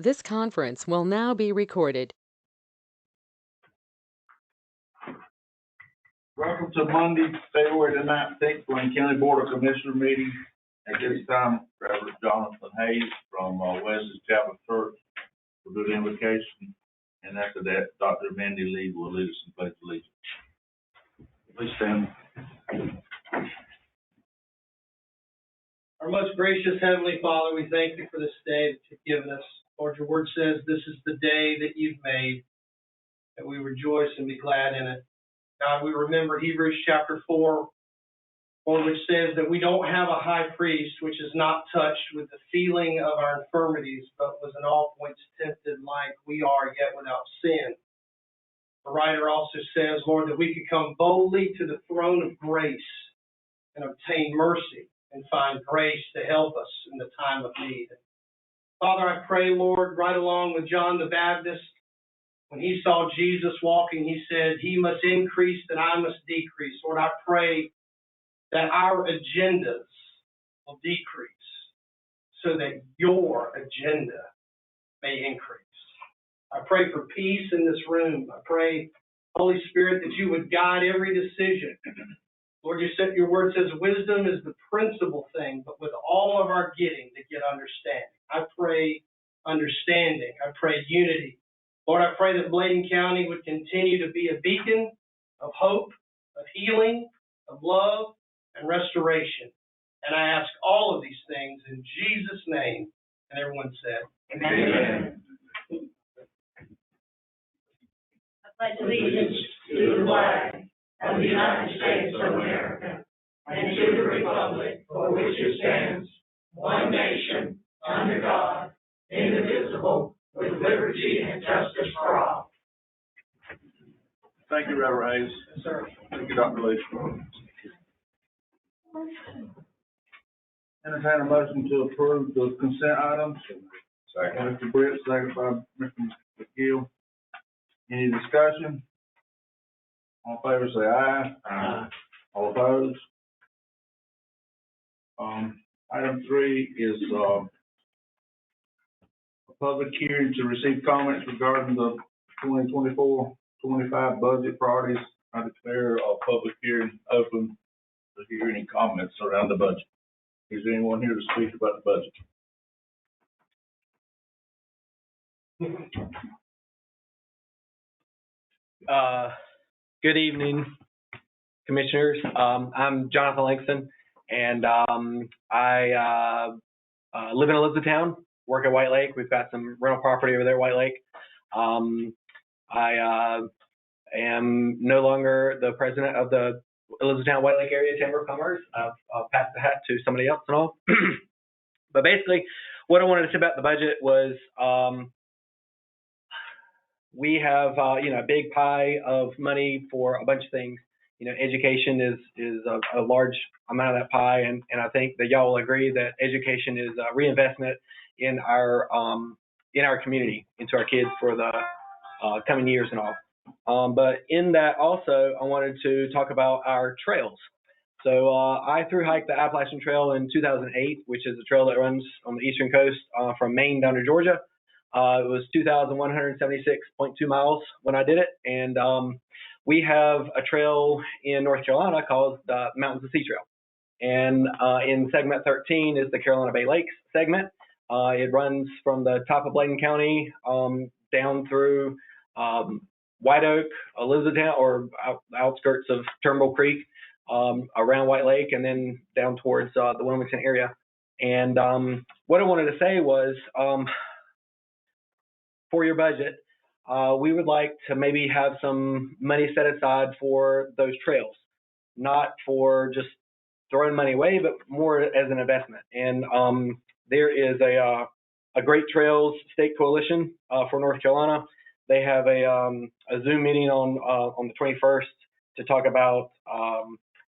This conference will now be recorded. Welcome to Monday, February the 19th, Bladen County Board of Commissioner meeting. At this time, Reverend Jonathan Hayes from Wesley Chapel Church will do the invocation, and after that, Dr. Mandy Lee will lead us in pledge of allegiance. Please stand. Our most gracious Heavenly Father, we thank you for this day that you've given us. Lord, your word says this is the day that you've made, that we rejoice and be glad in it. God, we remember Hebrews chapter 4, which says that we don't have a high priest which is not touched with the feeling of our infirmities, but was in all points tempted like we are, yet without sin. The writer also says, Lord, that we could come boldly to the throne of grace and obtain mercy and find grace to help us in the time of need. Father, I pray, Lord, right along with John the Baptist, when he saw Jesus walking, he said, he must increase and I must decrease. Lord, I pray that our agendas will decrease so that your agenda may increase. I pray for peace in this room. I pray, Holy Spirit, that you would guide every decision. Lord, you said your word says wisdom is the principal thing, but with all of our getting to get understanding. I pray understanding. I pray unity. Lord, I pray that Bladen County would continue to be a beacon of hope, of healing, of love, and restoration. And I ask all of these things in Jesus' name. And everyone said, Amen. I pledge allegiance to the flag of the United States of America and to the republic for which it stands, one nation, under God, indivisible, with liberty and justice for all. Thank you, Reverend Hayes. Yes, sir. Thank you, Dr. Lee. Entertain a motion to approve the consent items. Second. Mr. Britt, second by Mr. McGill. Any discussion? All in favor, say aye. Aye. All opposed? Item 3 is a public hearing to receive comments regarding the 2024-25 budget priorities. I declare a public hearing open to hear any comments around the budget. Is there anyone here to speak about the budget? Good evening, Commissioners. I'm Jonathan Langston, and I live in Elizabethtown, work at White Lake. We've got some rental property over there at White Lake. I am no longer the president of the Elizabethtown White Lake Area Chamber of Commerce. I've passed the hat to somebody else and all. But basically, what I wanted to say about the budget was we have a big pie of money for a bunch of things. Education is a large amount of that pie, and I think that y'all will agree that education is a reinvestment in our community, into our kids for the coming years and all. But in that also, I wanted to talk about our trails. So I thru-hiked the Appalachian Trail in 2008, which is a trail that runs on the eastern coast from Maine down to Georgia. It was 2,176.2 miles when I did it, and we have a trail in North Carolina called the Mountains of Sea Trail. And in segment 13 is the Carolina Bay Lakes segment. It runs from the top of Bladen County down through White Oak, Elizabethtown, or outskirts of Turnbull Creek, around White Lake, and then down towards the Wilmington area. And what I wanted to say was, for your budget, we would like to maybe have some money set aside for those trails, not for just throwing money away, but more as an investment. And there is a Great Trails State Coalition for North Carolina. They have a Zoom meeting on the 21st to talk about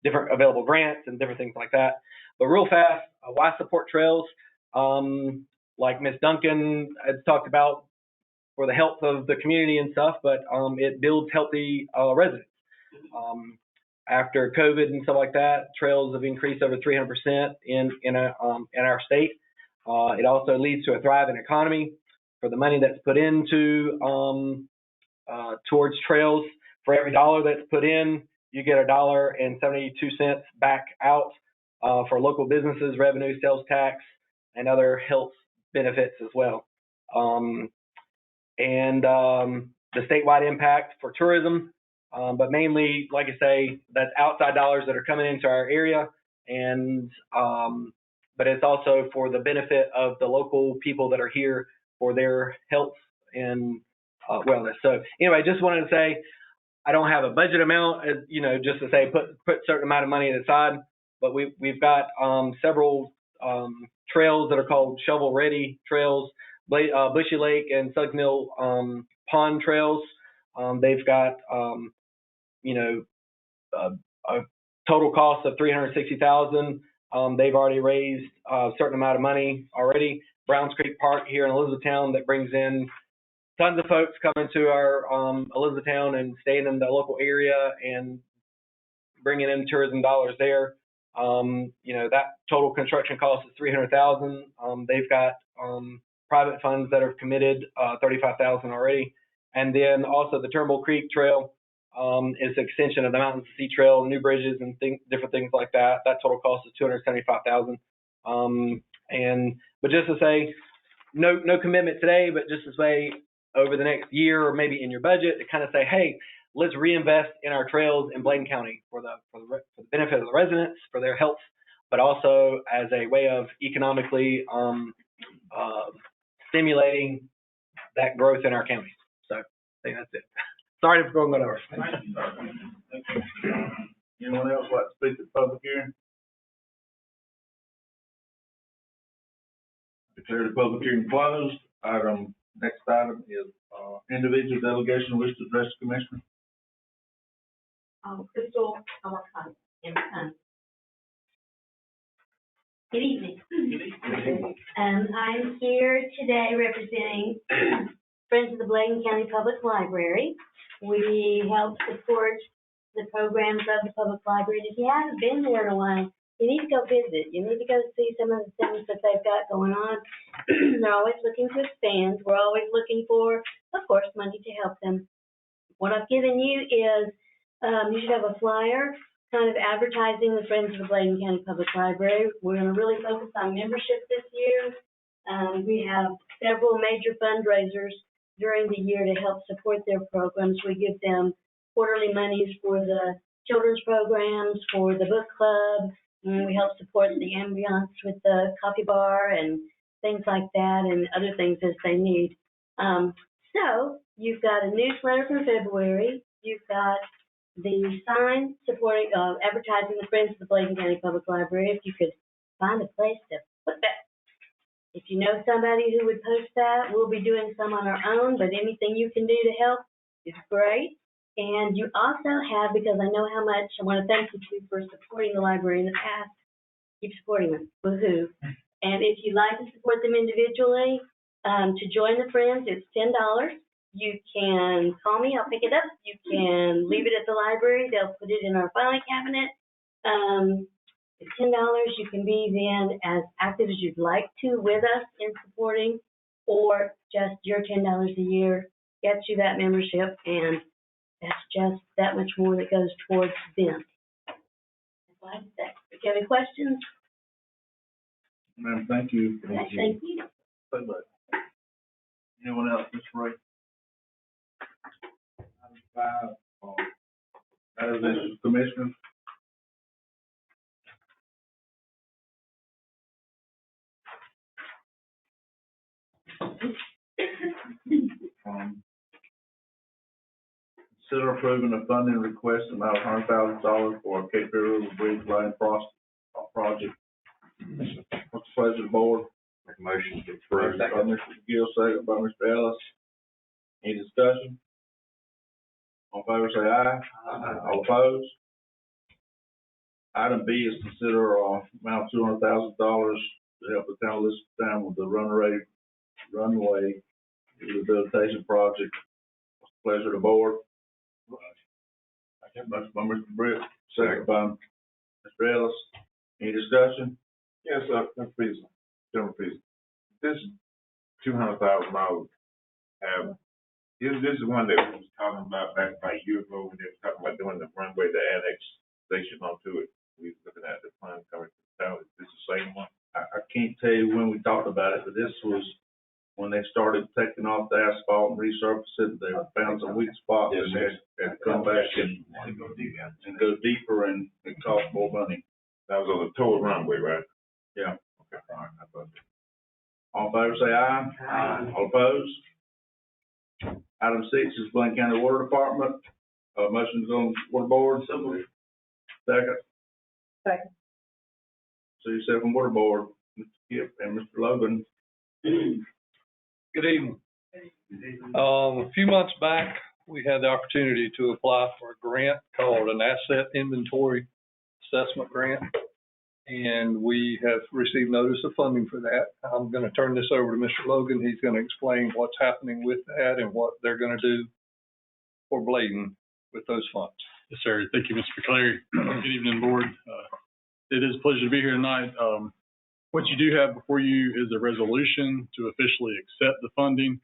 different available grants and different things like that. But real fast, why support trails? Like Ms. Duncan had talked about, for the health of the community and stuff, but it builds healthy residents. After COVID and stuff like that, trails have increased over 300% in our state. It also leads to a thriving economy. for the money that's put into towards trails. For every dollar that's put in, you get $1.72 back out for local businesses, revenue, sales tax, and other health benefits as well. The statewide impact for tourism, but mainly, like I say, that's outside dollars that are coming into our area, and but it's also for the benefit of the local people that are here for their health and wellness. So anyway, just wanted to say, I don't have a budget amount, just to say put a certain amount of money aside, but we've got several trails that are called shovel-ready trails, Bushy Lake and Sug Mill pond trails. They've got a total cost of $360,000. They've already raised a certain amount of money already. Browns Creek Park here in Elizabethtown, that brings in tons of folks coming to our Elizabethtown and staying in the local area and bringing in tourism dollars there. That total construction cost is $300,000. They've got private funds that have committed $35,000 already. And then also the Turnbull Creek Trail is an extension of the Mountains to Sea Trail, new bridges and different things like that. That total cost is $275,000. But just to say, no commitment today, but just to say over the next year or maybe in your budget to kind of say, hey, let's reinvest in our trails in Bladen County for the benefit of the residents, for their health, but also as a way of economically stimulating that growth in our county. So I think that's it. Sorry for going over. Thank you. Anyone else like to speak at the public hearing? Declare the public hearing closed. Next item is individual delegation wish to address the commissioner. Crystal, Good evening. I'm here today representing Friends of the Bladen County Public Library. We help support the programs of the public library. And if you haven't been there in a while, you need to go visit. You need to go see some of the things that they've got going on. They're always looking to expand. We're always looking for, of course, money to help them. What I've given you is you should have a flyer kind of advertising the Friends of the Bladen County Public Library. We're going to really focus on membership this year. We have several major fundraisers during the year to help support their programs. We give them quarterly monies for the children's programs, for the book club. And we help support the ambiance with the coffee bar and things like that and other things as they need. So you've got a newsletter from February. You've got the sign supporting, advertising the Friends of the Bladen County Public Library. If you could find a place to put that. If you know somebody who would post that, we'll be doing some on our own, but anything you can do to help is great. And you also have, because I know how much, I want to thank you for supporting the library in the past. Keep supporting them. Woohoo. And if you'd like to support them individually, to join the Friends, it's $10. You can call me, I'll pick it up. You can leave it at the library. They'll put it in our filing cabinet. It's $10. You can be then as active as you'd like to with us in supporting, or just your $10 a year gets you that membership, and that's just that much more that goes towards them. That's what I'd say. If you have any questions? Ma'am, thank you. Thank you. So much. Anyone else, Mr. Ray? Item 5, that is this commissioner. Consider approving a funding request amount of $100,000 for a Cape Fear River Bridge Line project. What's the pleasure of the board? Make a motion to approve. By Mr. Gill, second by Mr. Ellis. Any discussion? All in favor say aye. Aye. All opposed? Item B is consider amount of $200,000 to help the town of Elizabethtown with the runway rehabilitation project. What's the pleasure of the board? Motion by Mr. Britt, second by Mr. Ellis. Any discussion? Yes, Mr. Peasley. General Peasley. This $200,000 have, this is one that we was talking about back about a year ago when they were talking about doing the runway, the annexation onto it. We was looking at the fund coming to the town. Is this the same one? I can't tell you when we talked about it, but this was when they started taking off the asphalt and resurfacing, they found some weak spots and they had to come back and go deeper, and it cost more money. That was on the total runway, right? Yeah. Okay, all right, I thought. All in favor, say aye. Aye. All opposed? Item 6 is Bladen County Water Department. Motion's on water board. Second. Second. So you said from water board, Mr. Kip and Mr. Logan. Good evening. A few months back, we had the opportunity to apply for a grant called an Asset Inventory Assessment Grant, and we have received notice of funding for that. I'm going to turn this over to Mr. Logan. He's going to explain what's happening with that and what they're going to do for Bladen with those funds. Yes, sir. Thank you, Mr. McCleary. Good evening, board. It is a pleasure to be here tonight. What you do have before you is a resolution to officially accept the funding.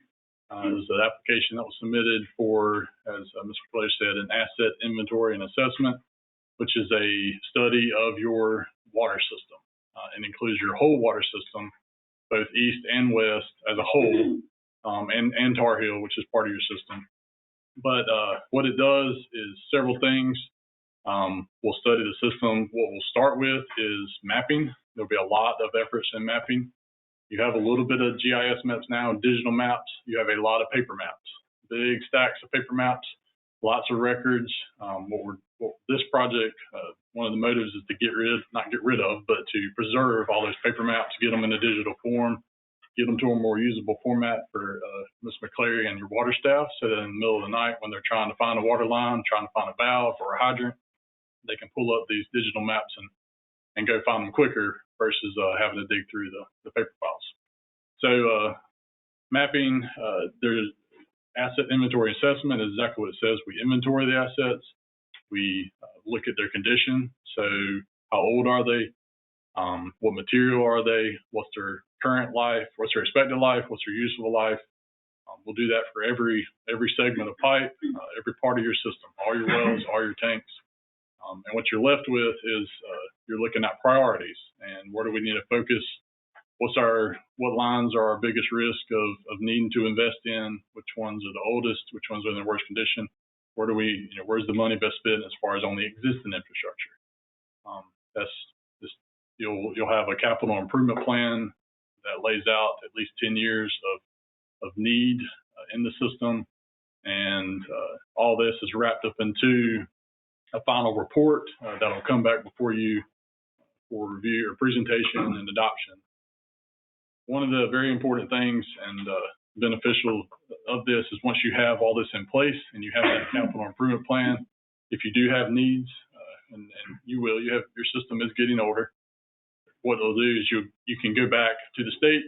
There's an application that was submitted for, as Mr. McCleary said, an asset inventory and assessment, which is a study of your water system and includes your whole water system, both east and west as a whole, and Tar Heel, which is part of your system. But what it does is several things. We'll study the system. What we'll start with is mapping. There'll be a lot of efforts in mapping. You have a little bit of GIS maps now, digital maps. You have a lot of paper maps, big stacks of paper maps, lots of records. This project, one of the motives is to not get rid of, but to preserve all those paper maps, get them in a digital form, get them to a more usable format for Ms. McCleary and your water staff, so that in the middle of the night when they're trying to find a water line, trying to find a valve or a hydrant, they can pull up these digital maps and go find them quicker versus having to dig through the paper files. So mapping, there's asset inventory assessment is exactly what it says. We inventory the assets. We look at their condition. So how old are they? What material are they? What's their current life? What's their expected life? What's their useful life? We'll do that for every segment of pipe, every part of your system, all your wells, all your tanks. And what you're left with is you're looking at priorities and where do we need to focus? What lines are our biggest risk of needing to invest in? Which ones are the oldest? Which ones are in the worst condition? Where's the money best spent as far as on the existing infrastructure? You'll have a capital improvement plan that lays out at least 10 years of need in the system, and all this is wrapped up into a final report that'll come back before you for review or presentation and adoption. One of the very important things and beneficial of this is once you have all this in place and you have that capital improvement plan, if you do have needs, and your system is getting older, what they'll do is you can go back to the state.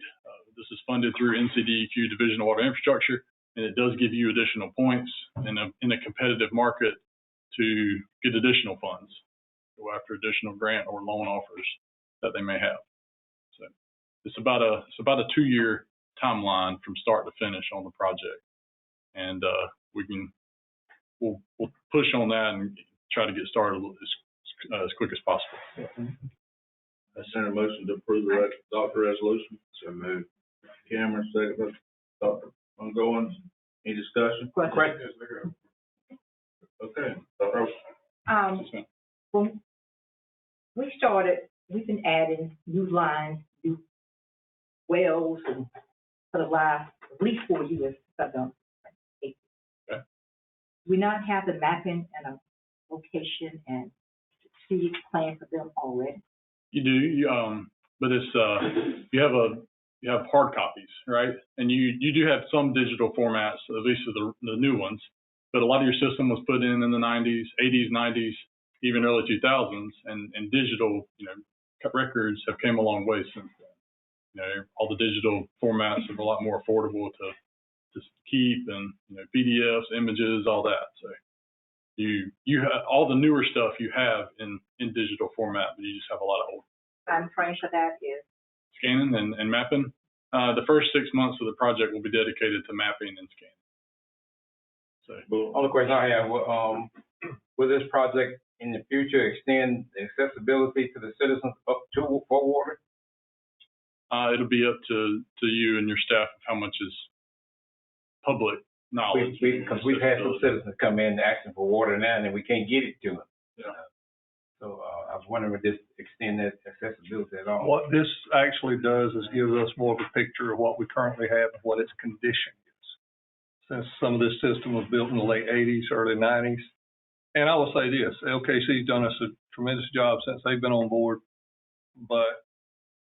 This is funded through NCDEQ Division of Water Infrastructure, and it does give you additional points in a competitive market to get additional funds, go after additional grant or loan offers that they may have. So it's about a 2-year timeline from start to finish on the project, and we'll push on that and try to get started as quick as possible. I send a motion to approve the adopted resolution. So moved. Cameron, second. Dr. Ongoing. Any discussion? Question. Okay. Dr. Ocean. When we started, we've been adding new lines, new wells, and for the last at least 4 years, I've done. Okay. We not have the mapping and a location and strategic plan for them already. You do, but it's you have hard copies, right? And you do have some digital formats, at least the new ones. But a lot of your system was put in the 90s, 80s, 90s, even early 2000s, and digital, records have came a long way since then. All the digital formats are a lot more affordable to keep, and PDFs, images, all that. So you have all the newer stuff you have in digital format, but you just have a lot of old. Time frame for that is Scanning and mapping. The first 6 months of the project will be dedicated to mapping and scanning. So, The only question I have, will this project in the future extend accessibility to the citizens up to for water? it'll be up to you and your staff of how much is public knowledge. Because we've had some citizens come in asking for water now, and we can't get it to them. Yeah. So I was wondering, would this extend that accessibility at all? What this actually does is gives us more of a picture of what we currently have and what its condition is. Since some of this system was built in the late 80s, early 90s. And I will say this, LKC's done us a tremendous job since they've been on board, but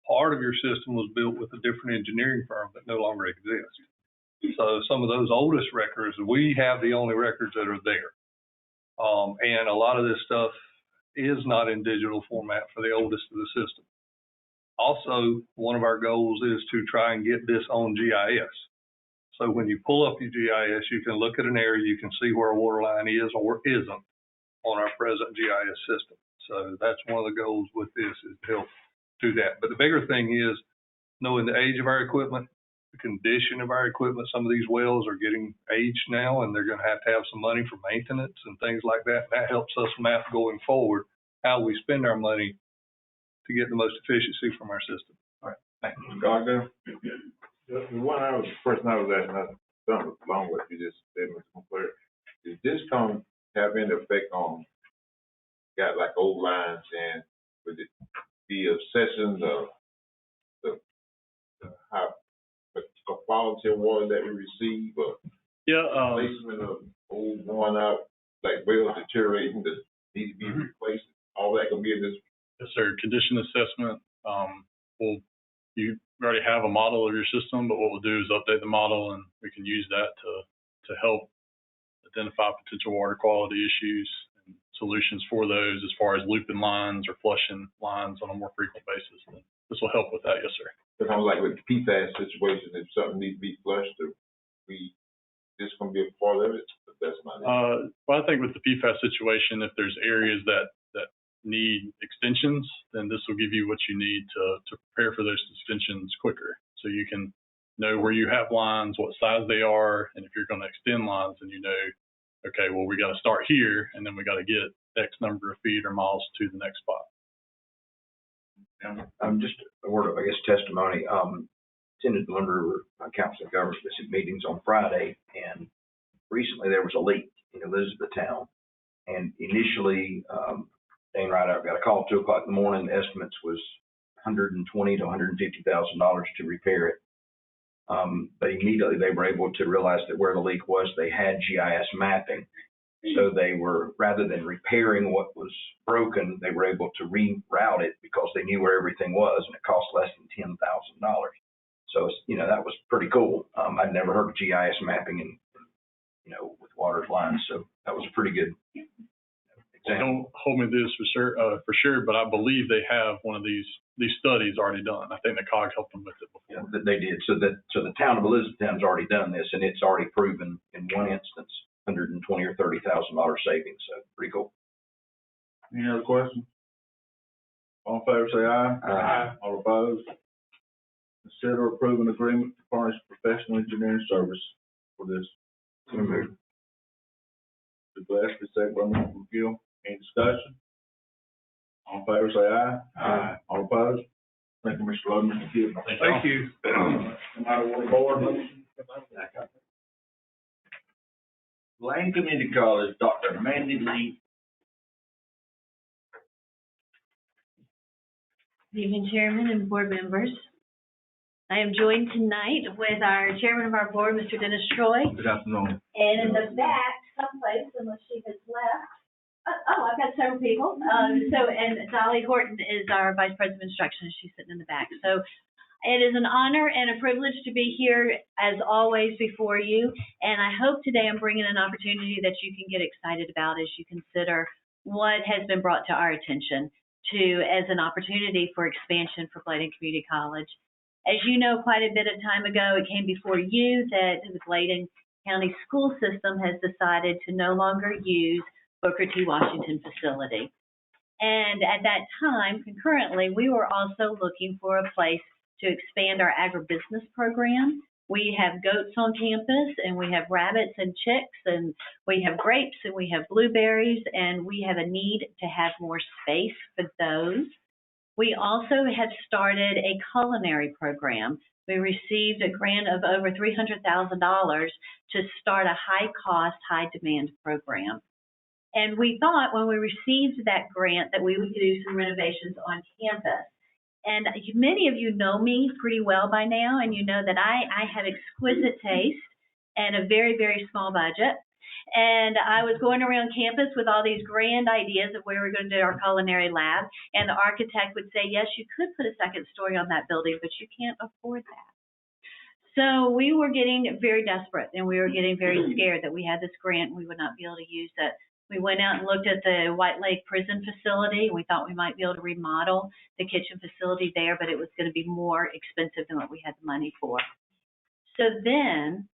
part of your system was built with a different engineering firm that no longer exists. So some of those oldest records, we have the only records that are there. And a lot of this stuff is not in digital format for the oldest of the system. Also, one of our goals is to try and get this on GIS. So when you pull up your GIS, you can look at an area, you can see where a water line is or isn't on our present GIS system. So that's one of the goals with this, is to help do that. But the bigger thing is knowing the age of our equipment, the condition of our equipment. Some of these wells are getting aged now, and they're going to have some money for maintenance and things like that. And that helps us map going forward how we spend our money to get the most efficiency from our system. All right, thank you. Gardner? The person I was asking, something along with you just said, Mr. McClure, is this going to have any effect on, got like old lines, and would it be a session of the how the quality of water that we receive, or placement of old worn out, like wells deteriorating that need to be replaced? All that can be in this. Yes, sir. Condition assessment. You already have a model of your system, but what we'll do is update the model, and we can use that to help identify potential water quality issues and solutions for those, as far as looping lines or flushing lines on a more frequent basis. And this will help with that. Yes, sir. Because I'm like with the PFAS situation, if something needs to be flushed, or this going to be a part of it. But that's not it. Well, I think with the PFAS situation, if there's areas that need extensions, then this will give you what you need to prepare for those extensions quicker. So you can know where you have lines, what size they are, and if you're going to extend lines, then you know, okay, well, we got to start here, and then we got to get X number of feet or miles to the next spot. Just a word of, I guess, testimony. Attended the Lumber Council of Governments meetings on Friday, and recently there was a leak in Elizabethtown. And initially, Dane Rideout got a call at 2 o'clock in the morning. The estimates was $120,000 to $150,000 to repair it. But immediately they were able to realize that where the leak was, they had GIS mapping. So they were, rather than repairing what was broken, they were able to reroute it because they knew where everything was, and it cost less than $10,000. So, that was pretty cool. I'd never heard of GIS mapping and, with water lines. So that was a pretty good example. Don't hold me to this for sure, but I believe they have one of these studies already done. I think the COG helped them with it before. Yeah, they did. So the town of Elizabethtown's already done this, and it's already proven in one instance $120,000 or $30,000 savings. So pretty cool. Any other questions? All in favor, say aye. Aye. All opposed? Consider approving agreement to furnish professional engineering service for this. Mm-hmm. The Gillespie, second by Mr. McGill. Any discussion? All in favor, say aye. Aye. All opposed? Thank you, Mr. Logan, Mr. McGill. Thank you. Bladen Community College, Dr. Mandy Lee. Good evening, Chairman and board members. I am joined tonight with our Chairman of our board, Mr. Dennis Troy. Good afternoon. And in the back, someplace, unless she has left, I've got several people. And Dolly Horton is our Vice President of Instruction. She's sitting in the back. So it is an honor and a privilege to be here, as always, before you. And I hope today I'm bringing an opportunity that you can get excited about as you consider what has been brought to our attention as an opportunity for expansion for Bladen Community College. As you know, quite a bit of time ago, it came before you that the Bladen County school system has decided to no longer use Booker T. Washington facility. And at that time, concurrently, we were also looking for a place to expand our agribusiness program. We have goats on campus, and we have rabbits and chicks, and we have grapes, and we have blueberries, and we have a need to have more space for those. We also have started a culinary program. We received a grant of over $300,000 to start a high-cost, high-demand program. And we thought when we received that grant that we would do some renovations on campus. And many of you know me pretty well by now, and you know that I have exquisite taste and a very, very small budget. And I was going around campus with all these grand ideas of where we're going to do our culinary lab, and the architect would say, yes, you could put a second story on that building, but you can't afford that. So we were getting very desperate, and we were getting very scared that we had this grant and we would not be able to use it. We went out and looked at the White Lake Prison facility. We thought we might be able to remodel the kitchen facility there, but it was going to be more expensive than what we had the money for. So then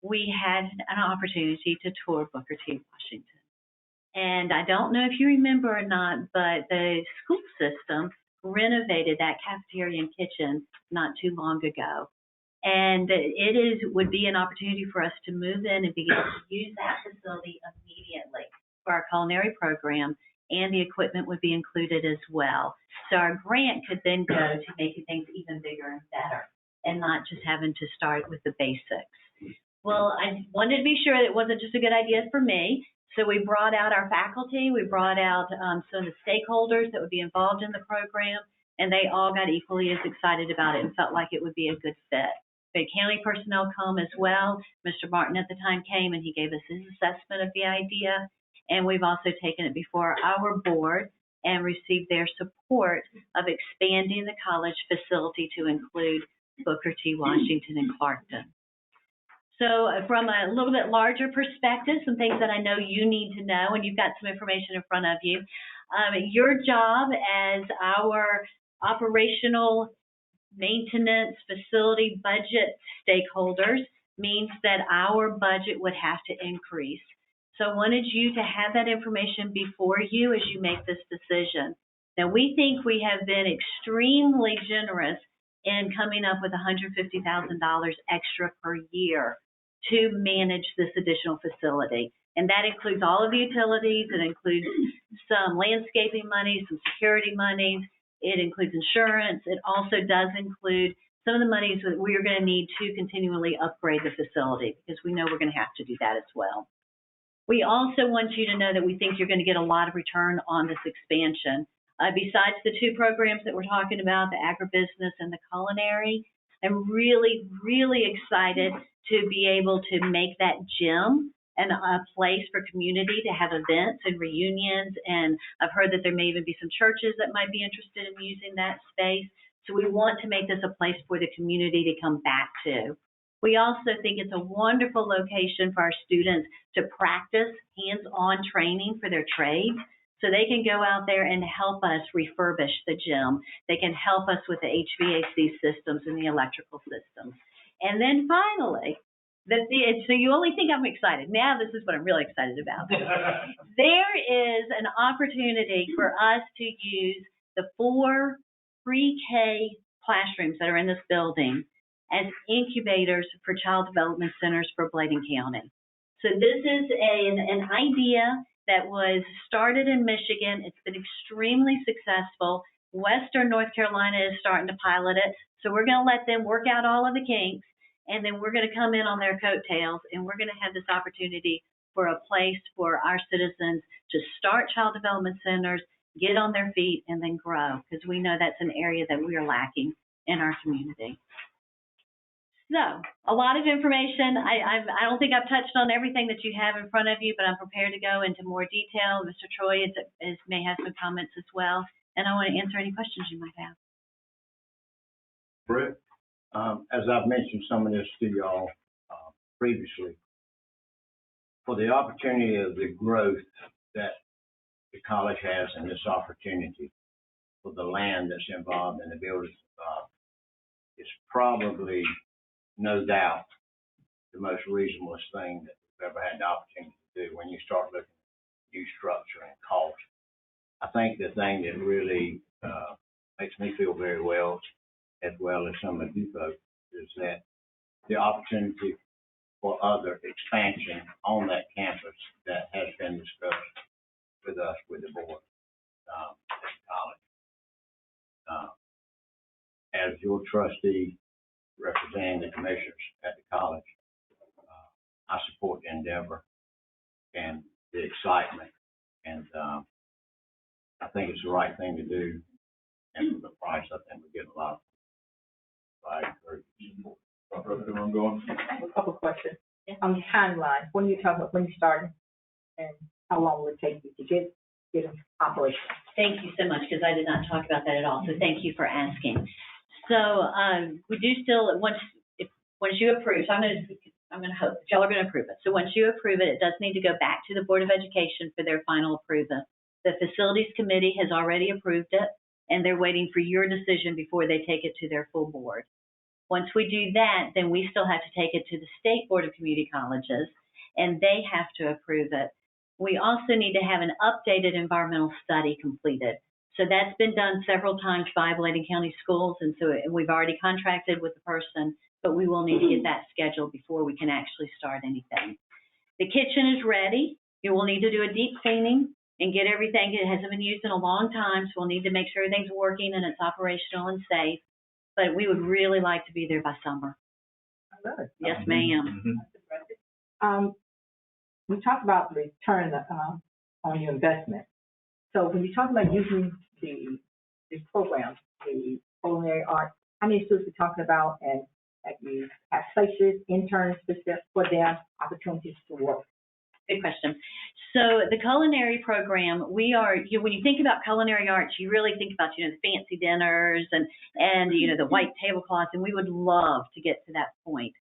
we had an opportunity to tour Booker T. Washington. And I don't know if you remember or not, but the school system renovated that cafeteria and kitchen not too long ago. And would be an opportunity for us to move in and be able to use that facility immediately for our culinary program, and the equipment would be included as well. So our grant could then go to making things even bigger and better, and not just having to start with the basics. Well, I wanted to be sure that it wasn't just a good idea for me, so we brought out our faculty, we brought out some of the stakeholders that would be involved in the program, and they all got equally as excited about it and felt like it would be a good fit. We had county personnel come as well. Mr. Martin at the time came and he gave us his assessment of the idea. And we've also taken it before our board and received their support of expanding the college facility to include Booker T. Washington and Clarkton. So from a little bit larger perspective, some things that I know you need to know, and you've got some information in front of you. Your job as our operational maintenance facility budget stakeholders means that our budget would have to increase. So I wanted you to have that information before you as you make this decision. Now, we think we have been extremely generous in coming up with $150,000 extra per year to manage this additional facility. And that includes all of the utilities. It includes some landscaping money, some security monies. It includes insurance. It also does include some of the monies that we are going to need to continually upgrade the facility, because we know we're going to have to do that as well. We also want you to know that we think you're going to get a lot of return on this expansion. Besides the two programs that we're talking about, the agribusiness and the culinary, I'm really, really excited to be able to make that gym and a place for community to have events and reunions. And I've heard that there may even be some churches that might be interested in using that space. So we want to make this a place for the community to come back to. We also think it's a wonderful location for our students to practice hands-on training for their trades, so they can go out there and help us refurbish the gym. They can help us with the HVAC systems and the electrical systems. And then finally, so you only think I'm excited. Now this is what I'm really excited about. There is an opportunity for us to use the 4 pre-K classrooms that are in this building as incubators for child development centers for Bladen County. So this is an idea that was started in Michigan. It's been extremely successful. Western North Carolina is starting to pilot it. So we're going to let them work out all of the kinks, and then we're going to come in on their coattails, and we're going to have this opportunity for a place for our citizens to start child development centers, get on their feet, and then grow, because we know that's an area that we are lacking in our community. So, a lot of information. I don't think I've touched on everything that you have in front of you, but I'm prepared to go into more detail. Mr. Troy may have some comments as well, and I want to answer any questions you might have. Brett, as I've mentioned some of this to y'all previously, for the opportunity of the growth that the college has and this opportunity for the land that's involved and the buildings involved, it's probably, no doubt, the most reasonable thing that we've ever had the opportunity to do when you start looking at new structure and cost. I think the thing that really makes me feel very well as well as some of you folks, is that the opportunity for other expansion on that campus that has been discussed with us, with the board, at the college. As your trustee representing the commissioners at the college, I support the endeavor and the excitement, and I think it's the right thing to do. And for the price, I think we get a lot of. I encourage you to support. I'm going. I have a couple of questions. On the timeline, when you talk about when you started and how long will it take you to get them operational? Thank you so much, because I did not talk about that at all, so thank you for asking. So, we do still, once you approve, so I'm gonna hope that y'all are gonna approve it. So once you approve it, it does need to go back to the Board of Education for their final approval. The Facilities Committee has already approved it, and they're waiting for your decision before they take it to their full board. Once we do that, then we still have to take it to the State Board of Community Colleges, and they have to approve it. We also need to have an updated environmental study completed. So that's been done several times by Bladen County Schools, and so we've already contracted with the person, but we will need to get that scheduled before we can actually start anything. The kitchen is ready. You will need to do a deep cleaning and get everything. It hasn't been used in a long time, so we'll need to make sure everything's working and it's operational and safe. But we would really like to be there by summer. Good. Yes, ma'am. We talked about return on your investment. So when you talk about using the programs, the culinary art, how many students we're talking about, and that you have places, interns for them, opportunities to work? Good question. So the culinary program, when you think about culinary arts, you really think about, the fancy dinners and the white tablecloths, and we would love to get to that point.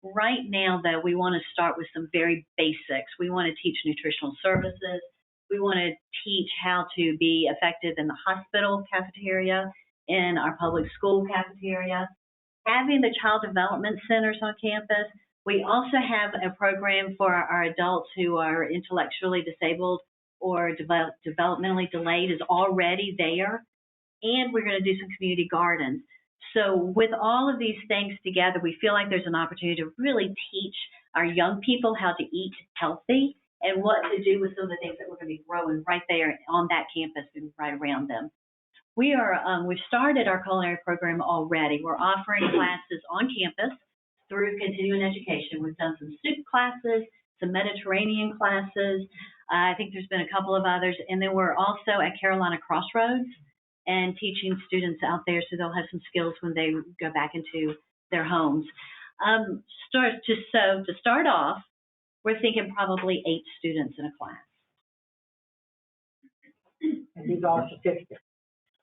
Right now, though, we want to start with some very basics. We want to teach nutritional services. We want to teach how to be effective in the hospital cafeteria, in our public school cafeteria, having the child development centers on campus. We also have a program for our adults who are intellectually disabled or developmentally delayed is already there. And we're going to do some community gardens. So with all of these things together, we feel like there's an opportunity to really teach our young people how to eat healthy and what to do with some of the things that we're going to be growing right there on that campus and right around them. We've started our culinary program already. We're offering classes on campus through continuing education. We've done some soup classes, some Mediterranean classes. I think there's been a couple of others. And then we're also at Carolina Crossroads and teaching students out there so they'll have some skills when they go back into their homes. To start off, we're thinking probably 8 students in a class. And these are certificates.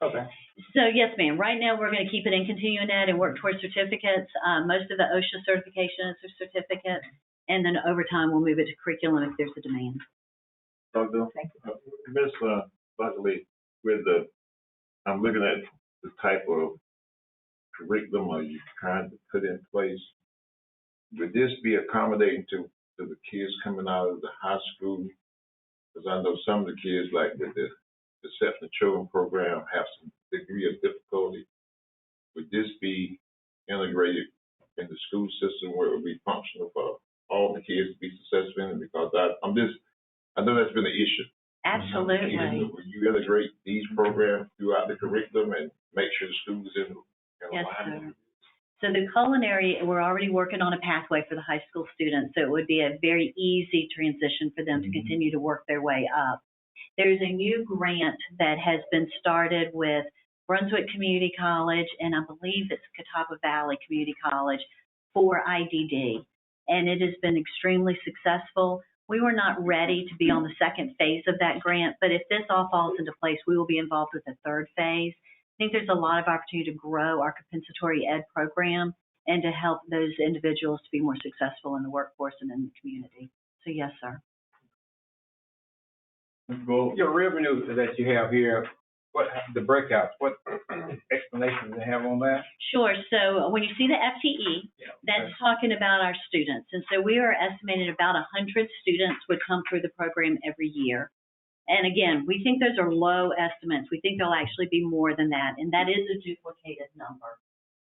Okay. So yes, ma'am. Right now, we're going to keep it in continuing ed and work towards certificates. Most of the OSHA certifications are certificates, and then over time, we'll move it to curriculum if there's a demand. Dr. Ms. Buckley, I'm looking at the type of curriculum you're trying to put in place. Would this be accommodating to the kids coming out of the high school? Because I know some of the kids, like the Exceptional Children program, have some degree of difficulty. Would this be integrated in the school system where it would be functional for all the kids to be successful in it? Because I know that's been an issue. Absolutely. Will you integrate these programs throughout the curriculum and make sure the schools in Yes, alignment? sir. So the culinary, we're already working on a pathway for the high school students, so it would be a very easy transition for them to continue to work their way up. There's a new grant that has been started with Brunswick Community College, and I believe it's Catawba Valley Community College for IDD, and it has been extremely successful. We were not ready to be on the second phase of that grant, but if this all falls into place, we will be involved with the third phase. I think there's a lot of opportunity to grow our compensatory ed program and to help those individuals to be more successful in the workforce and in the community. So yes, sir. Your revenue that you have here, what the breakouts, what explanation do they have on that? Sure. So when you see the FTE, that's talking about our students. And so we are estimating about 100 students would come through the program every year. And again, we think those are low estimates. We think there'll actually be more than that. And that is a duplicated number.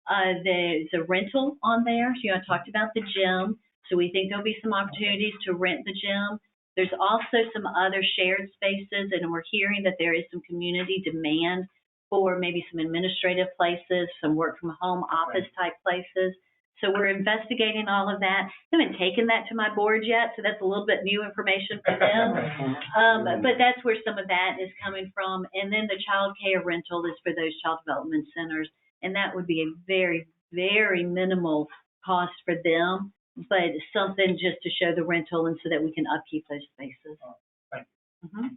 There's a rental on there. So, I talked about the gym. So we think there'll be some opportunities to rent the gym. There's also some other shared spaces, and we're hearing that there is some community demand for maybe some administrative places, some work from home office type places. So we're investigating all of that. I haven't taken that to my board yet, so that's a little bit new information for them. But that's where some of that is coming from. And then the child care rental is for those child development centers, and that would be a very, very minimal cost for them, but something just to show the rental and so that we can upkeep those spaces. Thank you. Mm-hmm.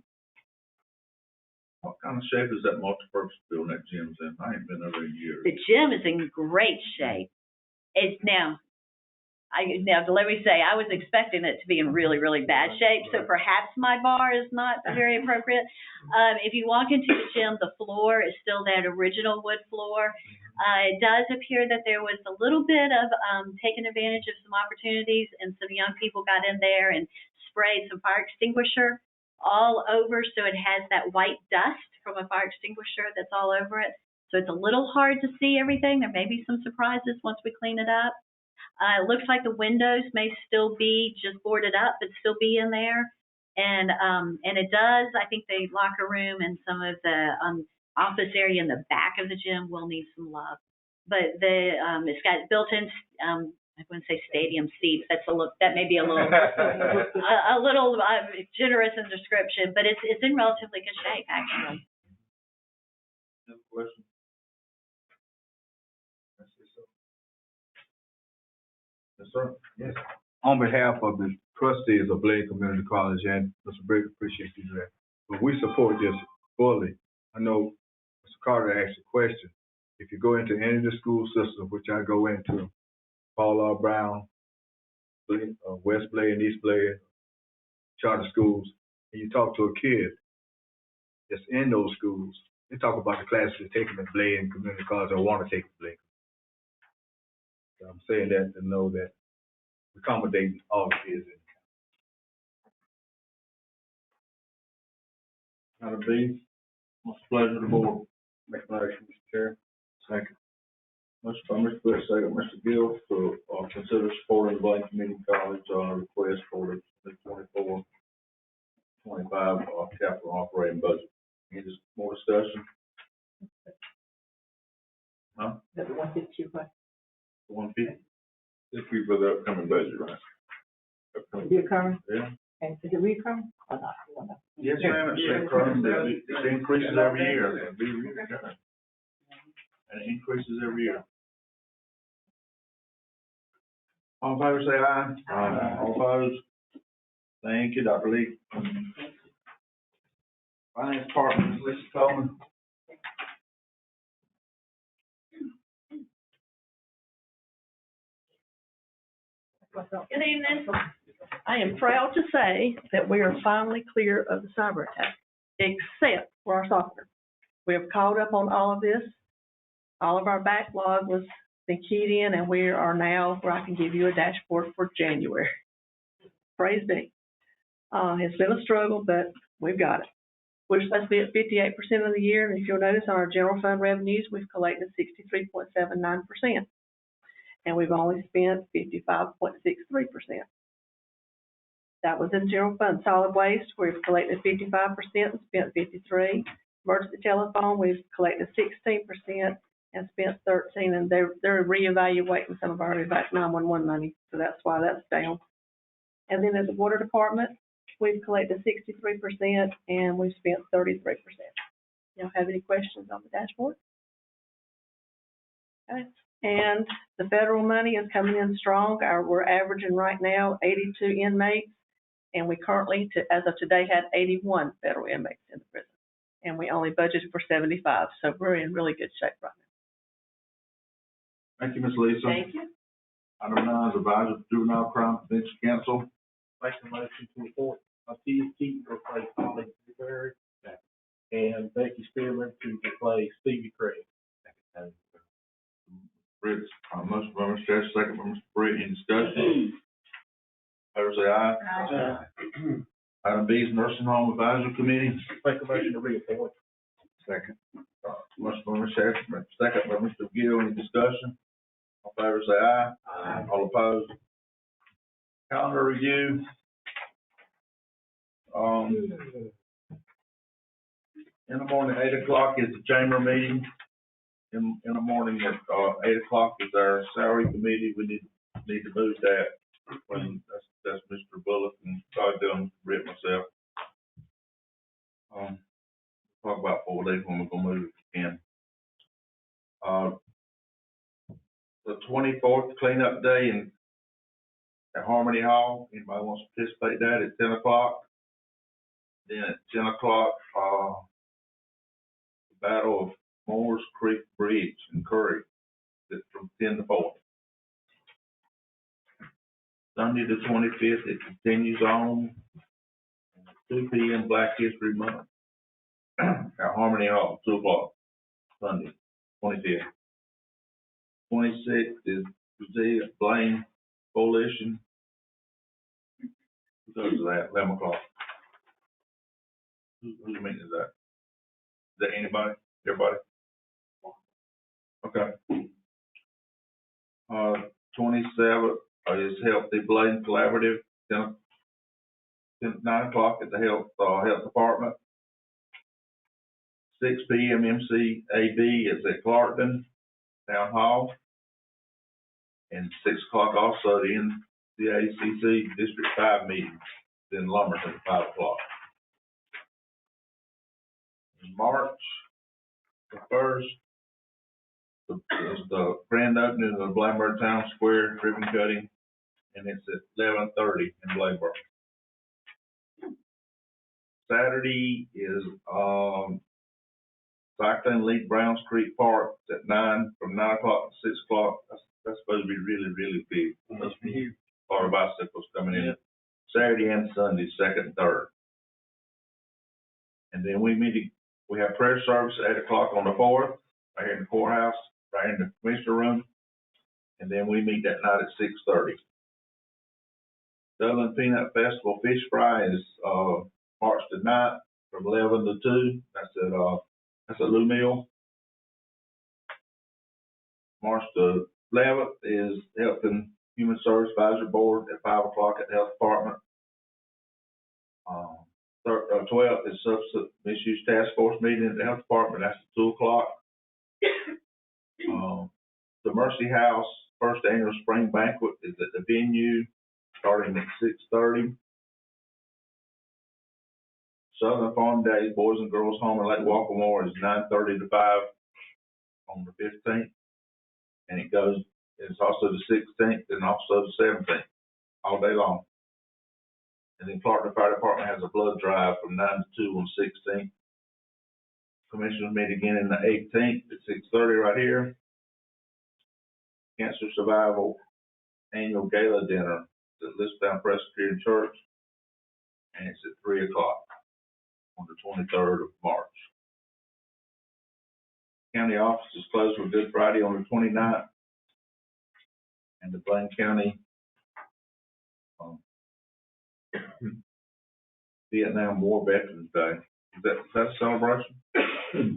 What kind of shape is that multipurpose building that gym's in? I ain't been over in years. The gym is in great shape. It's now let me say, I was expecting it to be in really, really bad shape, so perhaps my bar is not very appropriate. If you walk into the gym, the floor is still that original wood floor. It does appear that there was a little bit of taking advantage of some opportunities, and some young people got in there and sprayed some fire extinguisher all over, so it has that white dust from a fire extinguisher that's all over it. So it's a little hard to see everything. There may be some surprises once we clean it up. It looks like the windows may still be just boarded up, but still be in there. And it does, I think the locker room and some of the office area in the back of the gym will need some love. But it's got built-in, I wouldn't say stadium seats. That may be a little generous in description, but it's in relatively good shape, actually. No question. Yes, sir. Yes. On behalf of the trustees of Bladen Community College and Mr. Briggs, appreciate you doing that. But we support this fully. I know Mr. Carter asked a question. If you go into any of the school systems, which I go into, Paul R. Brown, West Bladen, East Bladen, charter schools, and you talk to a kid that's in those schools, they talk about the classes they're taking at Bladen Community College or want to take at Bladen. So I'm saying that to know that we accommodate all the kids in the Item B, what's the pleasure of the board? Make a motion, Mr. Chair. Second. Motion by Mr. Britt, second, Mr. Gill, to consider supporting the Bladen Community College request for the 24-25 capital operating budget. Any more discussion? Huh? The 152, right? 150? This week for the upcoming budget, right? Reoccurring? Yeah. And is it reoccurring or not? Yes, ma'am, it's recurring, it increases every year. It'll be recurring. And it increases every year. All in favor, say aye. Aye. All opposed? Thank you, Dr. Lee. Finance Department, Lisa Coleman. Good evening. I am proud to say that we are finally clear of the cyber attack, except for our software. We have caught up on all of this. All of our backlog was been keyed in, and we are now where I can give you a dashboard for January. Praise be. It's been a struggle, but we've got it. We're supposed to be at 58% of the year, and if you'll notice on our general fund revenues, we've collected 63.79%. And we've only spent 55.63%. That was in general fund. Solid waste, we've collected 55% and spent 53%. Emergency telephone, we've collected 16% and spent 13%. And they're reevaluating some of our 911 money, so that's why that's down. And then at the water department, we've collected 63% and we've spent 33%. Y'all have any questions on the dashboard? Okay. And the federal money is coming in strong. We're averaging right now 82 inmates, and we currently, as of today, had 81 federal inmates in the prison. And we only budgeted for 75, so we're in really good shape right now. Thank you, Ms. Lisa. Thank you. Item 9 is Advisor to Juvenile Crime Prevention Council. Make a motion to appoint T.S.T. to replace Holly Berry and Becky Spearman to replace Stevie Craig. Briggs, motion by Mr. Chester, second by Mr. Briggs. Any discussion? Favor say aye. Aye. Item B is Nursing Home Advisory Committee. Make a motion to reappoint. Second. Motion by Mr. Chester, second by Mr. Gill. Any discussion? All in favor, say aye. Aye. All opposed? Calendar review. In the morning, 8 o'clock is the chamber meeting. In the morning at, 8 o'clock is our salary committee. We need to move that. When that's Mr. Bullock and Todd Dillon, Britt, myself. Talk about 4 days when we're gonna move it again. The 24th cleanup day at Harmony Hall. Anybody wants to participate in that at 10 o'clock? Then at 10 o'clock, the Battle of Moores Creek Bridge in Curry. That's from 10 to 4. Sunday the 25th, it continues on. 2 p.m. Black History Month at Harmony Hall, 2 o'clock, Sunday, 25th. 26th is Brazil Blaine Coalition. Who goes to that? 11 o'clock. Who's meeting is that? Is that anybody? Everybody? Okay. 27th is Healthy Bladen Collaborative, 9 o'clock at the health department. 6 p.m. MCAB is at Clarkton Town Hall. And 6 o'clock also the NCACC District 5 meeting in Lumberton at 5 o'clock. In March the 1st is the grand opening of the Blackburn Town Square ribbon cutting, and it's at 11:30 in Blackburn. Saturday is Cycling League Browns Creek Park at 9, from 9 o'clock to 6 o'clock. That's supposed to be really, really big. That's huge. A lot of bicycles coming in. Saturday and Sunday, 2nd and 3rd. And then we have prayer service at 8 o'clock on the 4th, right here in the courthouse, right here in the commissioner room. And then we meet that night at 6:30. Dublin Peanut Festival Fish Fry is March the 9th from 11 to 2. That's at Lou Mill. March the 11th is Health and Human Service Advisory Board at 5 o'clock at the Health Department. 12th is Substance Misuse Task Force meeting at the Health Department. That's at 2 o'clock. The Mercy House first annual spring banquet is at the venue starting at 6:30. Southern Farm Day Boys and Girls Home in Lake Walkermore is 9:30 to 5 on the 15th. And it's also the 16th and also the 17th, all day long. And then Clarkton Fire Department has a blood drive from 9 to 2 on the 16th. Commissioners meet again on the 18th at 6:30 right here. Cancer Survival Annual Gala Dinner at Listtown Presbyterian Church. And it's at 3 o'clock on the 23rd of March. County office is closed for Good Friday on the 29th. And the Bladen County Vietnam War Veterans Day. Is that a celebration?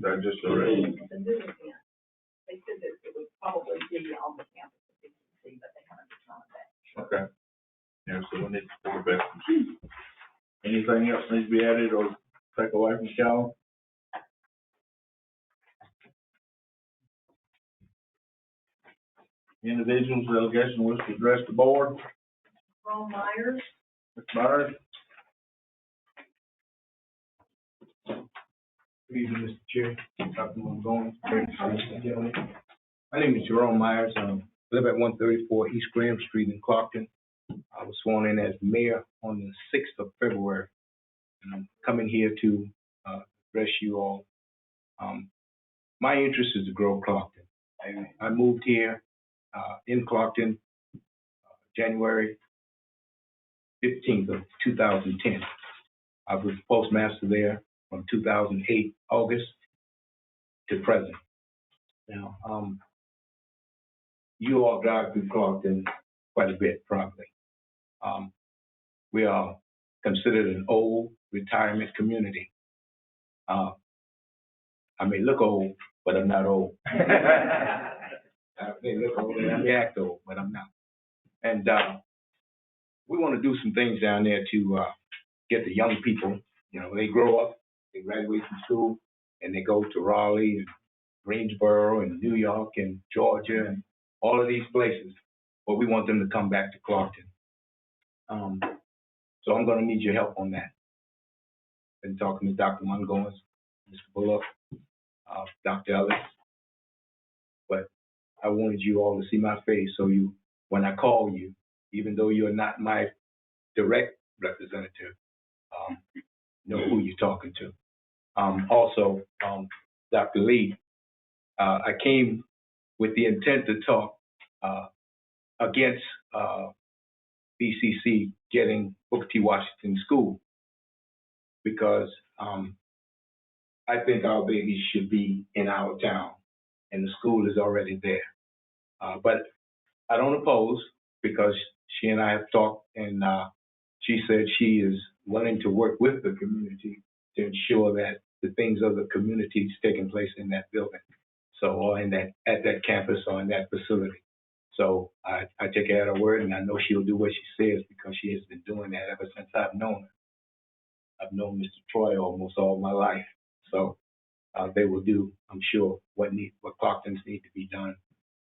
That just a It's a new event. They said that it would probably be on the campus of BCC, but they haven't determined that. Okay. Yeah, so we need to support veterans. Anything else needs to be added or take away from Calvin? Individuals, delegation wish to address the board. Ron Myers. Mr. Myers. Good evening, Mr. Chair, Dr. Montgomery, gentlemen. My name is Jerome Myers. I live at 134 East Graham Street in Clarkton. I was sworn in as mayor on the 6th of February. And I'm coming here to address you all. My interest is to grow Clarkton. I moved here in Clarkton January 15th of 2010. I was postmaster there from 2008, August to present. Now, you all drive through Clarkton quite a bit, probably. We are considered an old retirement community. I may look old, but I'm not old. They look old and they act old, but I'm not. And, we want to do some things down there to, get the young people, they grow up, they graduate from school, and they go to Raleigh and Greensboro and New York and Georgia and all of these places. But we want them to come back to Clarkton. So I'm going to need your help on that. Been talking to Dr. Mungoins, Mr. Bullock, Dr. Ellis. But I wanted you all to see my face so when I call you, even though you're not my direct representative, know who you're talking to. Also, Dr. Lee, I came with the intent to talk against BCC getting Booker T. Washington School because I think our babies should be in our town and the school is already there. But I don't oppose because she and I have talked and she said she is willing to work with the community to ensure that the things of the community is taking place in that building. So, or at that campus or in that facility. So I take her at her word, and I know she'll do what she says because she has been doing that ever since I've known her. I've known Mr. Troy almost all my life. So they will do, I'm sure, what Clarktons need to be done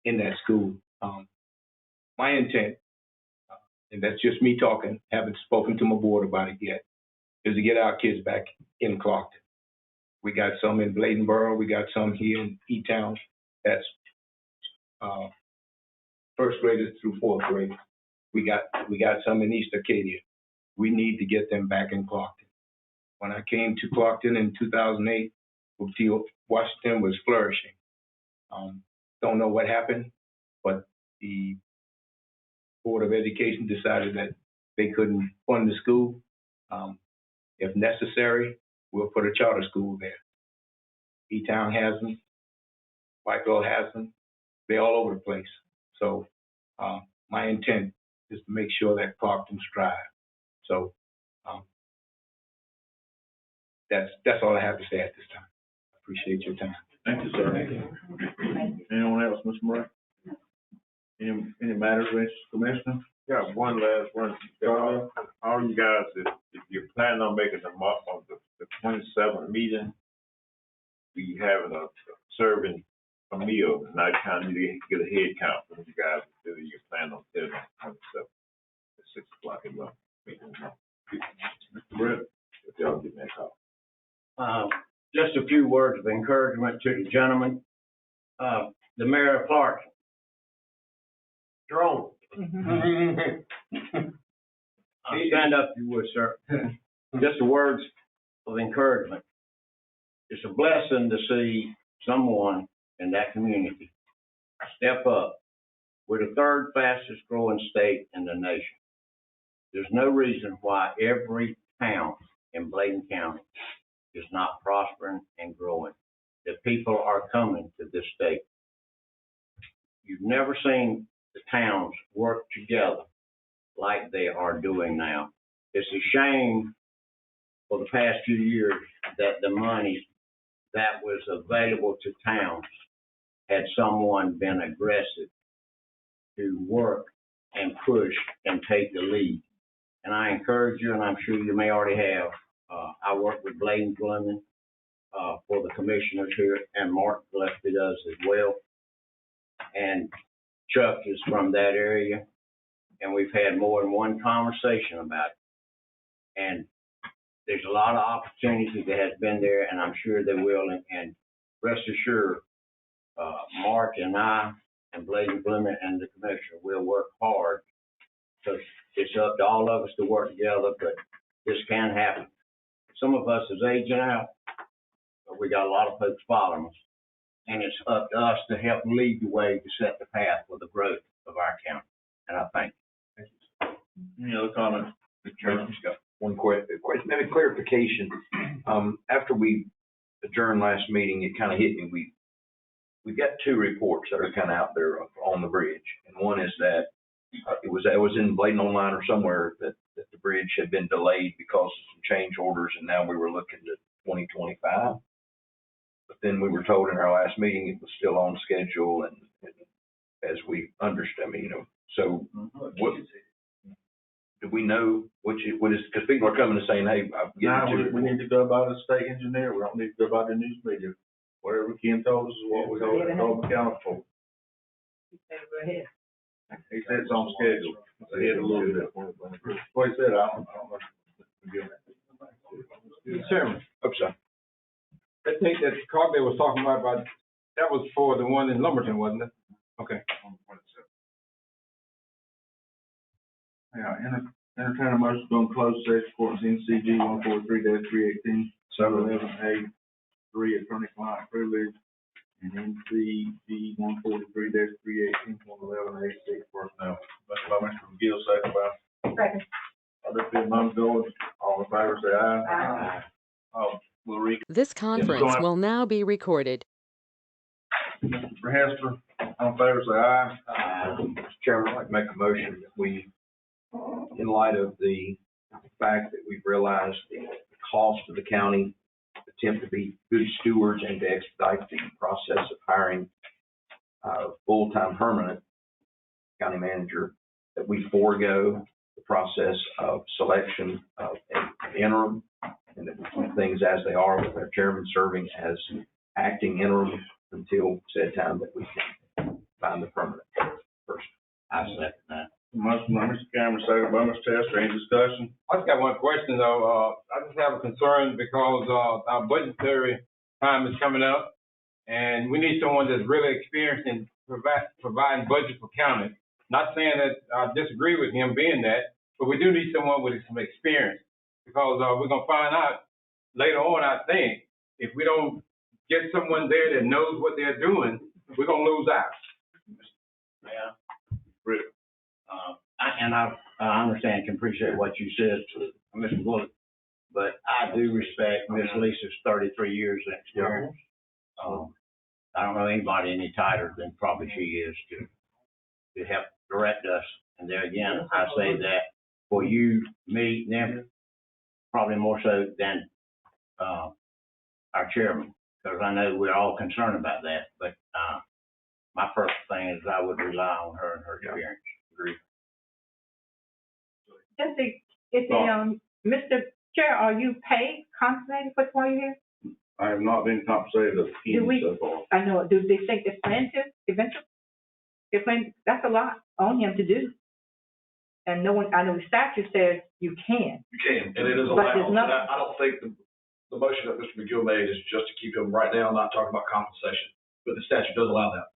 in that school. My intent, and that's just me talking, haven't spoken to my board about it yet, is to get our kids back in Clarkton. We got some in Bladenboro. We got some here in E-Town. That's first graders through fourth grade. We got some in East Acadia. We need to get them back in Clarkton. When I came to Clarkton in 2008, Booker T. Washington was flourishing. Don't know what happened, but the Board of Education decided that they couldn't fund the school. If necessary, we'll put a charter school there. E-Town has them. Whiteville has them. They're all over the place. So my intent is to make sure that Clarkton strive. So that's all I have to say at this time. I appreciate your time. Thank you, sir. Thank you. Anyone else, Mr. Murray? Any matters, Mr. Commissioner? Yeah, one last one. All you guys, if you're planning on making the 27th meeting, we having a serving a meal at nighttime. You get a head count from you guys until you plan on setting on 27th at 6 o'clock in the meeting. Mr. Brett, if y'all get that call. Just a few words of encouragement to the gentleman. The mayor of Clarkson, Jerome. Stand up if you would, sir. Just the words of encouragement. It's a blessing to see someone in that community step up. We're the third fastest growing state in the nation. There's no reason why every town in Bladen County is not prospering and growing. The people are coming to this state. You've never seen the towns work together like they are doing now. It's a shame for the past few years that the money that was available to towns had someone been aggressive to work and push and take the lead. And I encourage you, and I'm sure you may already have, I work with Bladen County for the commissioners here, and Mark Gillespie does as well. And Chuck is from that area, and we've had more than one conversation about it. And there's a lot of opportunities that has been there, and I'm sure they will. And rest assured, Mark and I and Bladen County and the commissioner will work hard, because it's up to all of us to work together, but this can happen. Some of us is aging out, but we got a lot of folks following us. And it's up to us to help lead the way to set the path for the growth of our county. And I thank you. Any other comments? One question, maybe clarification. After we adjourned last meeting, it kind of hit me. We've got two reports that are kind of out there on the bridge. And one is that it was in Bladen Online or somewhere that the bridge had been delayed because of some change orders, and now we were looking at 2025. But then we were told in our last meeting it was still on schedule and as we understand, so what, do we know what is, because people are coming and saying, hey, I'm getting to. We need to go by the state engineer, we don't need to go by the news media. Whatever Ken told us is what we hold accountable for. He said it's on schedule, ahead a little bit. What he said, I don't know. Chairman, Hope so. I think that Carter was talking about, that was for the one in Lumberton, wasn't it? Okay. Yeah, entertain a motion to go in closed session according to NCG 143-318, 711A3, attorney-client privilege, and NCG 143-318, 111A6, personnel. Motion by Mr. McGill, second by. Second. Other members, George, all in favor, say aye. Aye. We'll read. This conference will now be recorded. Mr. Hester, all in favor, say aye. Mr. Chairman, I'd like to make a motion that we, in light of the fact that we've realized the cost of the county, attempt to be good stewards and to expedite the process of hiring a full-time permanent county manager, that we forego the process of selection of an interim, and that we keep things as they are with our chairman serving as acting interim until said time that we can find the permanent person. I second that. Motion by Mr. Cameron, second by Mr. Hester, any discussion? I just got one question though. I just have a concern because, our budgetary time is coming up and we need someone that's really experienced in providing budget for county. Not saying that I disagree with him being that, but we do need someone with some experience because, we're gonna find out later on, I think, if we don't get someone there that knows what they're doing, we're gonna lose out. Yeah. Really. I understand, can appreciate what you said to Mr. Bullock, but I do respect Ms. Lisa's 33 years of experience. I don't know anybody any tighter than probably she is to help direct us. And there again, I say that for you, me, them, probably more so than, our chairman, because I know we're all concerned about that, but, my first thing is I would rely on her and her experience. Agree. Mr. Chair, are you paid, compensated for 20 years? I have not been compensated as Ken so far. I know, do they think it's planned to eventually? They're planning, that's a lot on him to do. And no one, I know the statute says you can. You can, and it is But allowed. there's nothing. I don't think the motion that Mr. McGill made is just to keep him right now, not talking about compensation, but the statute does allow that.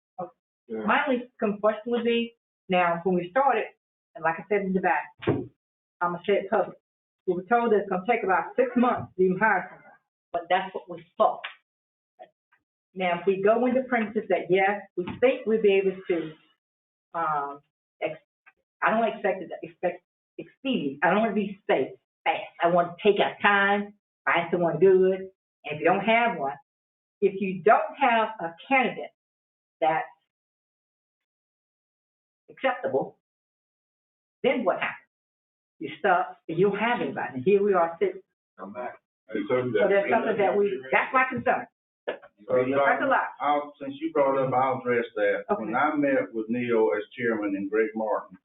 Yeah. My only question would be, now, when we started, and like I said in the back, I'm gonna say it public. We were told that it's gonna take about 6 months to even hire someone, but that's what we thought. Now, if we go into premises that, yes, we think we'll be able to, I don't expect expedient. I don't want to be safe, fast. I want to take our time, find someone good, and if you don't have one, if you don't have a candidate that's acceptable, then what happens? You stop, and you don't have anybody. And here we are sitting. Come back. So that's something that's my concern. That's a lot. Since you brought up, I'll address that. Okay. When I met with Neil as chairman and Greg Martin,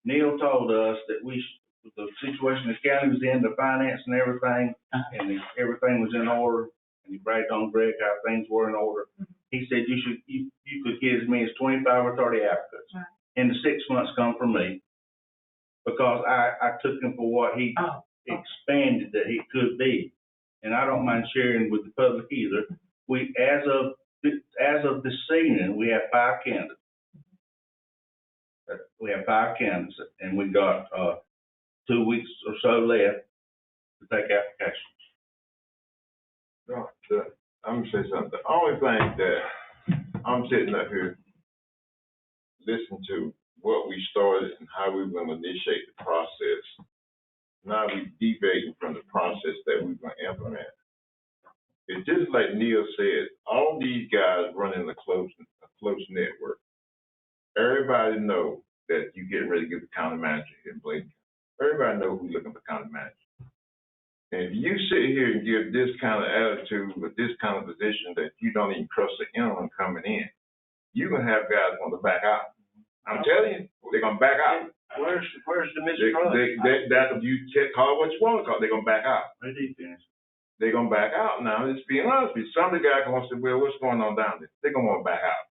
Neil told us that the situation the county was in, the finance and everything, and everything was in order, and he bragged on Greg how things were in order. He said you could get as many as 25 or 30 applicants. And the 6 months come from me, because I took him for what he expanded that he could be. And I don't mind sharing with the public either. We, as of this evening, we have 5 candidates. We have 5 candidates, and we got 2 weeks or so left to take applications. No, I'm gonna say something. The only thing that I'm sitting up here listening to what we started and how we were gonna initiate the process. Now we deviating from the process that we're gonna implement. It's just like Neil said, all these guys running a close network. Everybody know that you're getting ready to get the county manager here in Bladen. Everybody know who's looking for county manager. And if you sit here and give this kind of attitude with this kind of position that you don't even trust the interim coming in, you're gonna have guys want to back out. I'm telling you, they're gonna back out. Where's the mistrust? That's if you call it what you want to call it, they're gonna back out. They're gonna back out now. Just being honest with you, some of the guys gonna say, well, what's going on down there? They're gonna want to back out.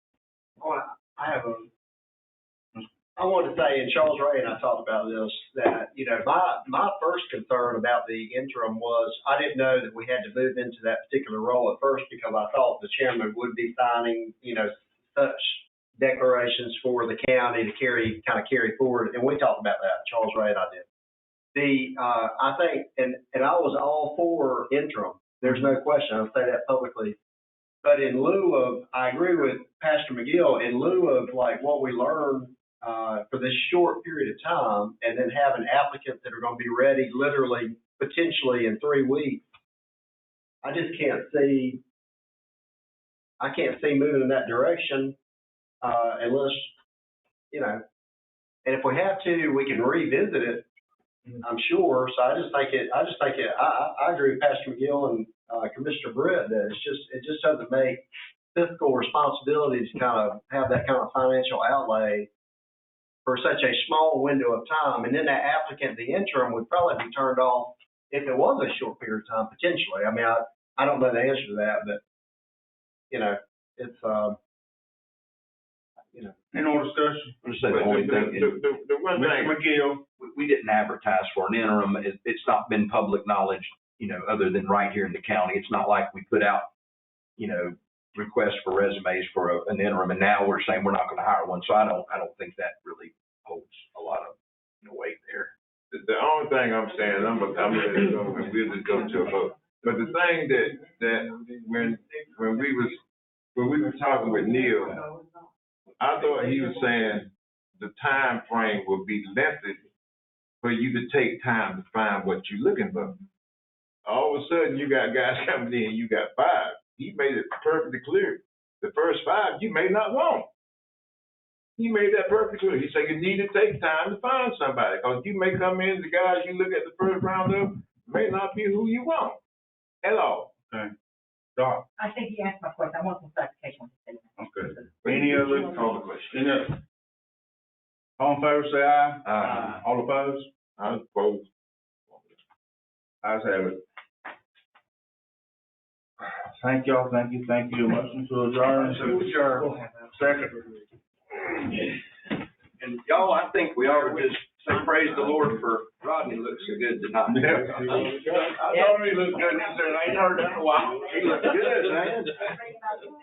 I wanted to say, and Charles Ray and I talked about this, that, you know, my first concern about the interim was I didn't know that we had to move into that particular role at first because I thought the chairman would be signing, you know, such declarations for the county to carry forward. And we talked about that, Charles Ray and I did. I think, and I was all for interim. There's no question. I'll say that publicly. But in lieu of, I agree with Pastor McGill, in lieu of like what we learned for this short period of time, and then having applicants that are going to be ready literally, potentially in 3 weeks, I just can't see moving in that direction unless, you know, and if we have to, we can revisit it, I'm sure. So I agree with Pastor McGill and Commissioner Britt that it just doesn't make fiscal responsibilities kind of have that kind of financial outlay for such a small window of time. And then that applicant, the interim, would probably be turned off if it was a short period of time, potentially. I mean, I don't know the answer to that, but, you know, it's, you know. Any more discussion? I'm just saying the only thing, The one thing, McGill, we didn't advertise for an interim. It's not been public knowledge, you know, other than right here in the county. It's not like we put out, you know, requests for resumes for an interim, and now we're saying we're not going to hire one. So I don't think that really holds a lot of, you know, weight there. The only thing I'm saying, I'm gonna let it go and we'll just go to a vote. But the thing that when we were talking with Neil, I thought he was saying the time frame would be lengthy for you to take time to find what you're looking for. All of a sudden, you got guys coming in, you got 5. He made it perfectly clear. The first 5 you may not want. He made that perfectly clear. He said you need to take time to find somebody because you may come in, the guys you look at the first round of may not be who you want at all. Okay. Doc. I think he asked my question. I want some clarification. Okay. Any other question? All in favor, say aye. Aye. All opposed? I suppose. Ayes have it. Thank y'all, thank you. Motion to adjourn. Second. And y'all, I think we ought to just say praise the Lord for Rodney looks so good tonight. Yeah. I thought he looked good. He said, I ain't heard that in a while. He looked good, man.